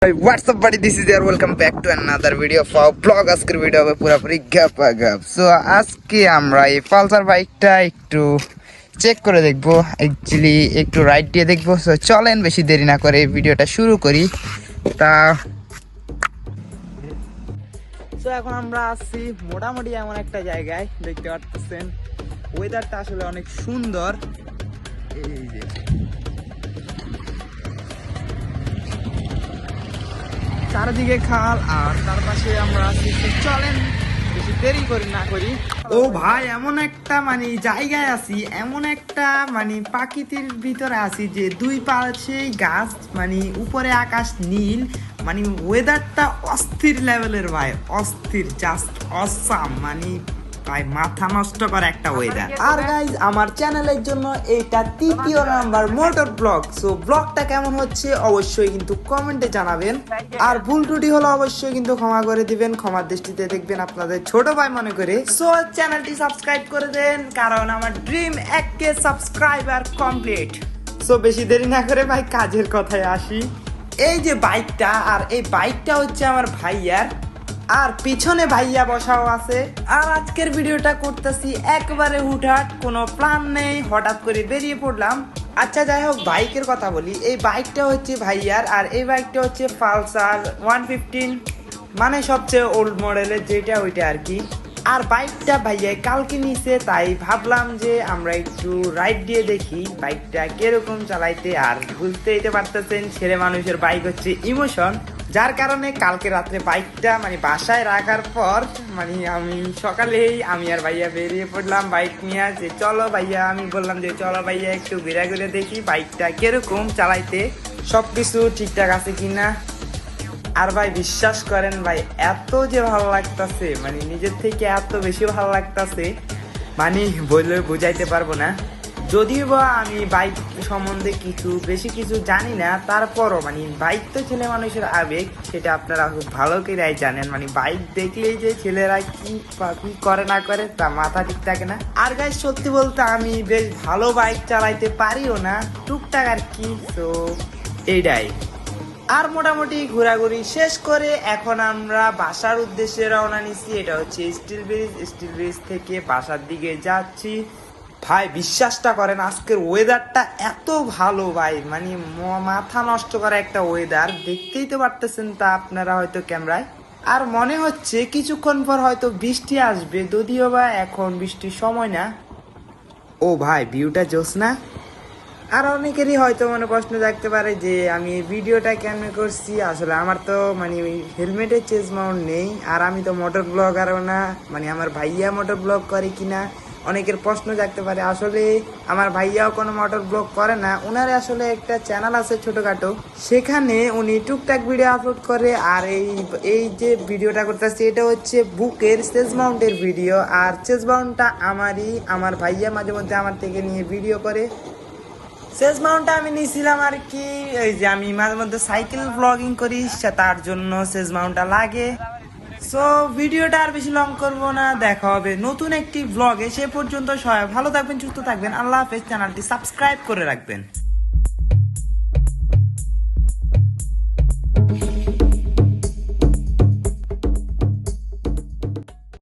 What's up buddy, this is there, welcome back to another video of our vlog. আজকের video হবে পুরোপুরি gap. So আজকে আমরা এই পালসার বাইকটা একটু চেক করে দেখবো, অ্যাকচুয়ালি একটু রাইড দিয়ে দেখবো। সো চলেন বেশি দেরি না করে এই ভিডিওটা শুরু করি। সো এখন আমরা আসছি মোটামুটি এমন একটা জায়গায়, দেখতে পাচ্ছেন ওয়েদারটা আসলে অনেক সুন্দর। এই যে চারদিকে খাল আর তার পাশে আমরা আছি। চলেন বেশি দেরি করি না করি। ও ভাই, এমন একটা জায়গায় আছি, এমন একটা প্রাকৃতির ভিতরে আছি যে দুই পাশেই গাছ, উপরে আকাশ নীল, ওয়েদারটা অস্থির লেভেলের ভাই, অস্থির, জাস্ট অসাম, ভাই মাথা নষ্ট করে একটা ওয়েদার। আর গাইজ, আমার চ্যানেলের জন্য এইটা তৃতীয় নাম্বার মোটর ব্লগ। সো ব্লগটা কেমন হচ্ছে অবশ্যই কিন্তু কমেন্টে জানাবেন, আর ভুল ত্রুটি হলো অবশ্যই কিন্তু ক্ষমা করে দিবেন, ক্ষমার দৃষ্টিতে দেখবেন আপনাদের ছোট ভাই মনে করে। সো চ্যানেলটি সাবস্ক্রাইব করে দেন, কারণ আমার dream 1K subscriber complete. So বেশি দেরি না করে ভাই কাজের কথায় আসি। এই যে বাইকটা, আর এই বাইকটা হচ্ছে আমার ভাইয়ার, আর পিছনে ভাইয়া বসাও আছে। আর আজকের ভিডিওটা করতেছি একবারে হুটহাট, কোনো প্ল্যান নেই, হঠাৎ করে বেরিয়ে পড়লাম। আচ্ছা যাই হোক, বাইকের কথা বলি। এই বাইকটা হচ্ছে ভাইয়ার, আর এই বাইকটা হচ্ছে পালসার 115, সবচেয়ে ওল্ড মডেলের যেটা, ওইটা আর কি। আর বাইকটা ভাইয়া কালকে নিছে, তাই ভাবলাম যে আমরা একটু রাইড দিয়ে দেখি বাইকটা কিরকম চালাইতে। আর বুঝতেই তো পারতেছেন, ছেলে মানুষের বাইক হচ্ছে ইমোশন, যার কারণে কালকে রাত্রে বাইকটা বাসায় রাখার পর আমি সকালেই আমি আর ভাইয়া বেরিয়ে পড়লাম বাইক নিয়ে, যে চলো ভাইয়া, আমি বললাম যে চলো ভাইয়া একটু ঘুরে ঘুরে দেখি বাইকটা কিরকম চালাইতে, সবকিছু ঠিকঠাক আছে কিনা। আর ভাই বিশ্বাস করেন ভাই, এত যে ভালো লাগতেছে, নিজের থেকে এত বেশি ভালো লাগতেছে, বললে বুঝাইতে পারবো না। যদিও বা আমি বাইক সম্বন্ধে বেশি কিছু জানি না, তারপরও বাইক তো ছেলে মানুষের আবেগ, সেটা আপনারা খুব ভালো করেই জানেন। বাইক দেখলেই যে ছেলেরা কি করে না করে তা মাথা ঠিক থাকে না। আর গাইস, সত্যি বলতে আমি বেশ ভালো বাইক চালাইতে পারিও না, টুকটাক আর কি। তো এইটাই। আর মোটামুটি ঘোরাঘুরি শেষ করে এখন আমরা বাসার উদ্দেশ্যে রওনা নিচ্ছি। এটা হচ্ছে স্টিল ব্রিজ থেকে বাসার দিকে যাচ্ছি। ভাই বিশ্বাসটা করেন, আজকের ওয়েদারটা এত ভালো ভাই, মাথা নষ্ট করা একটা ওয়েদার, দেখতেই তো পারতেছেন তা আপনারা হয়তো ক্যামেরায়। আর মনে হচ্ছে কিছুক্ষণ পর হয়তো বৃষ্টি আসবে, যদিও বা এখন বৃষ্টির সময় না। ও ভাই, ভিউটা জোস না? আর অনেকেরই হয়তো প্রশ্ন থাকতে পারে যে আমি এই ভিডিওটা কেন করছি। আসলে আমার তো হেলমেটের চেজ মাউন্ট নেই, আর আমি তো মোটর ব্লগারও না, আমার ভাইয়া মোটর ব্লগ করে কিনা অনেকের প্রশ্ন থাকতে পারে। আসলে আমার ভাইয়াও কোনো মোটর ব্লগ করে না, ওনার আসলে একটা চ্যানেল আছে ছোটখাটো, সেখানে উনি টুকটাক ভিডিও আপলোড করে। আর এই যে ভিডিওটা করতেছে, এটা হচ্ছে বুকের চেজ মাউন্টের ভিডিও, আর চেজ মাউন্টটা আমার ভাইয়া মাঝে মধ্যে আমার থেকে নিয়ে ভিডিও করে। চেজ মাউন্টটা আমি নিয়েছিলাম আর কি, এই যে আমি মাঝে মধ্যে সাইকেল ব্লগিং করি, তার জন্য চেজ মাউন্টটা লাগে। সো ভিডিওটা আর বেশি লং করবো না, দেখা হবে নতুন একটি ব্লগে। সে পর্যন্ত সবাই ভালো থাকবেন, সুস্থ থাকবেন, আল্লাহ হাফেজ। চ্যানেলটি সাবস্ক্রাইব করে রাখবেন।